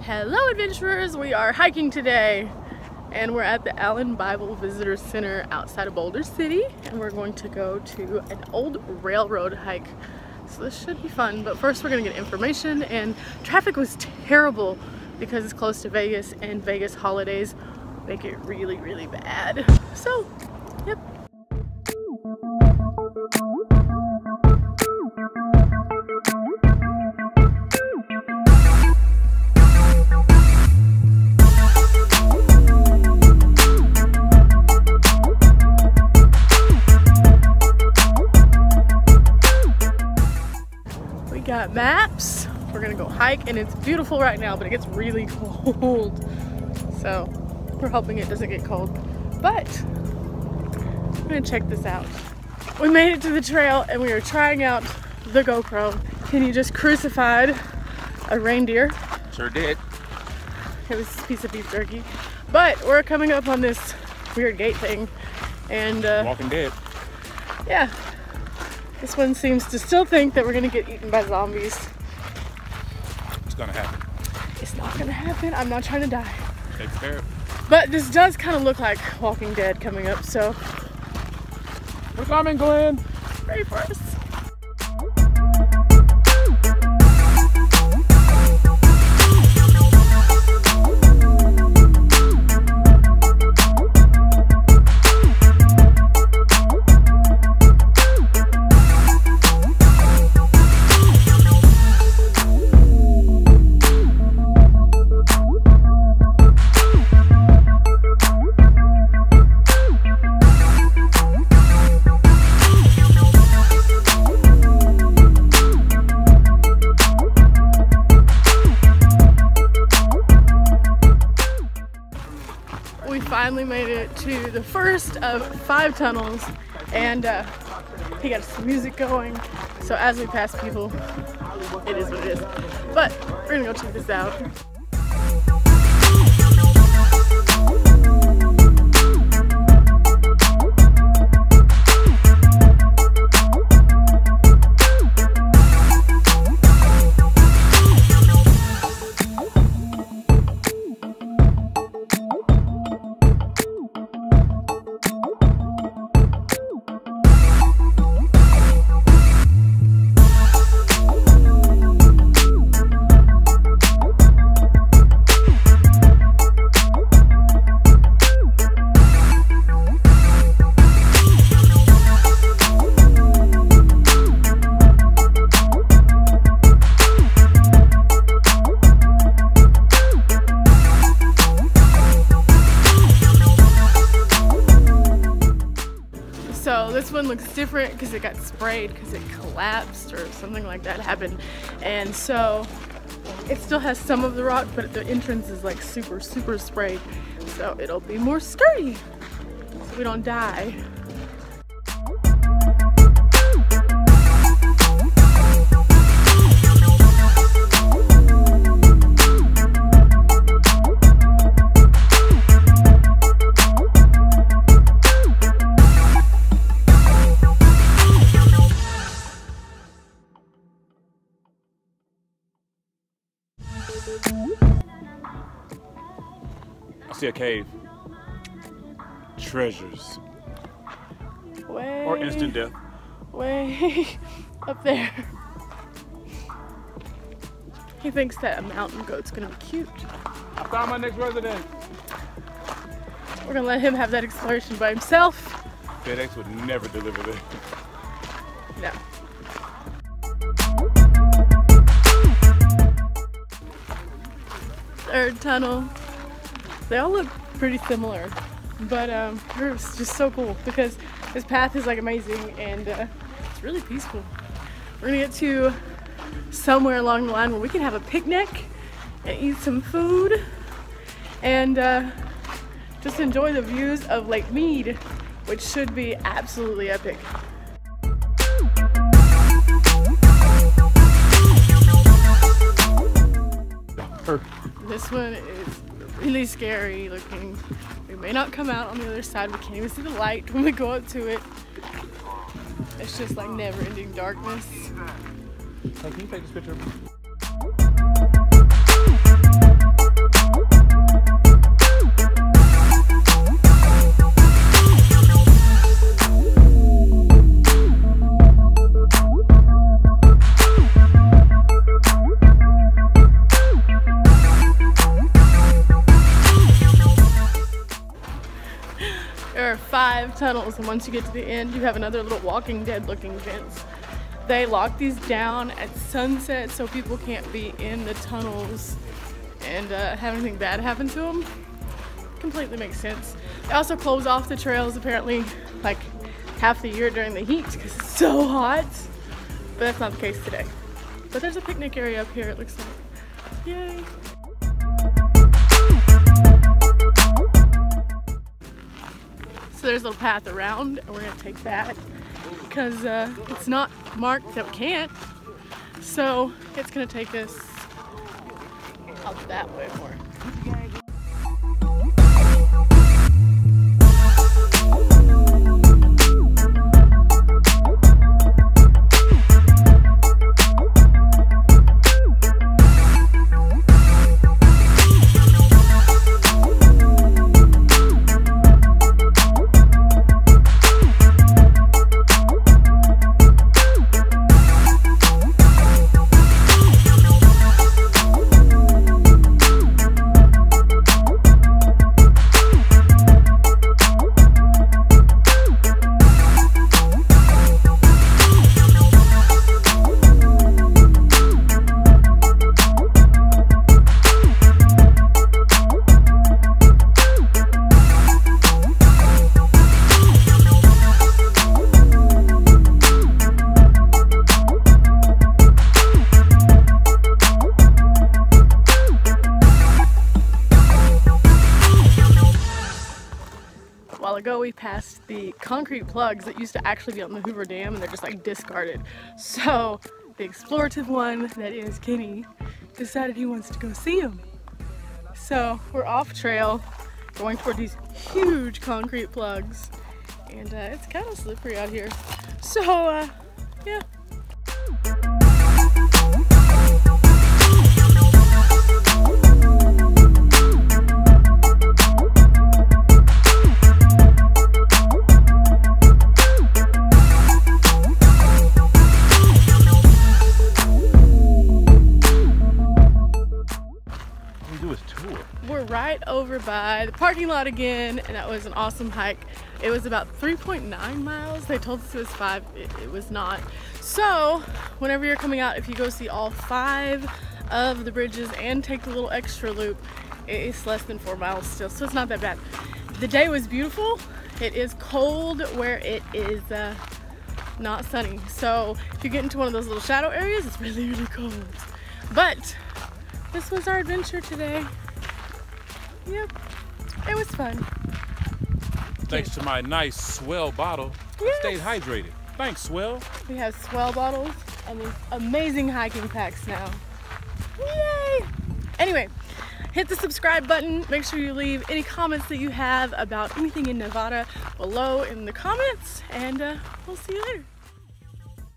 Hello adventurers, we are hiking today and we're at the Allen Bible Visitor Center outside of Boulder City, and we're going to go to an old railroad hike. So this should be fun, but first we're gonna get information, and traffic was terrible because it's close to Vegas and Vegas holidays make it really, really bad. So, yep. Got maps. We're gonna go hike, and it's beautiful right now, but it gets really cold. So we're hoping it doesn't get cold. But we're gonna check this out. We made it to the trail and we are trying out the GoPro. Kenny just crucified a reindeer. Sure did. It was a piece of beef jerky. But we're coming up on this weird gate thing, and Walking Dead. Yeah. This one seems to still think that we're gonna get eaten by zombies. It's gonna happen. It's not gonna happen. I'm not trying to die. Take care. But this does kind of look like Walking Dead coming up, so We're coming, Glenn. ready for us. We finally made it to the first of 5 tunnels, and he got some music going, so as we pass people, it is what it is. But we're gonna go check this out. So this one looks different because it got sprayed because it collapsed or something like that happened. And so it still has some of the rock, but the entrance is like super sprayed. So it'll be more sturdy so we don't die. I see a cave. Treasures. Way, Or instant death. way up there. He thinks that a mountain goat's gonna be cute. I found my next resident. We're gonna let him have that exploration by himself. FedEx would never deliver that. No. Third tunnel. They all look pretty similar, but it's just so cool because this path is like amazing, and it's really peaceful. We're gonna get to somewhere along the line where we can have a picnic and eat some food and just enjoy the views of Lake Mead, which should be absolutely epic. This one is really scary looking. We may not come out on the other side. We can't even see the light when we go up to it. It's just like never-ending darkness. Hey, can you take this picture? 5 tunnels, and once you get to the end, you have another little Walking Dead looking fence. They lock these down at sunset so people can't be in the tunnels and have anything bad happen to them. Completely makes sense. They also close off the trails apparently like half the year during the heat because it's so hot, but that's not the case today. But there's a picnic area up here, it looks like. Yay! So there's a little path around, and we're gonna take that because it's not marked that we can't. So it's gonna take us out that way more. A while ago we passed the concrete plugs that used to actually be on the Hoover Dam, and they're just like discarded. So the explorative one, that is Kenny, decided he wants to go see them. So we're off trail going toward these huge concrete plugs, and it's kind of slippery out here. So yeah. We're right over by the parking lot again, and that was an awesome hike. It was about 3.9 miles. They told us it was 5. It was not. So whenever you're coming out, if you go see all 5 of the bridges and take the little extra loop, it's less than 4 miles still, so it's not that bad. The day was beautiful. It is cold where it is not sunny, so if you get into one of those little shadow areas, it's really, really cold. But this was our adventure today. Yep, it was fun. Thanks to my nice Swell bottle, I stayed hydrated. Thanks, Swell. We have Swell bottles and these amazing hiking packs now. Yay! Anyway, hit the subscribe button. Make sure you leave any comments that you have about anything in Nevada below in the comments, and we'll see you later.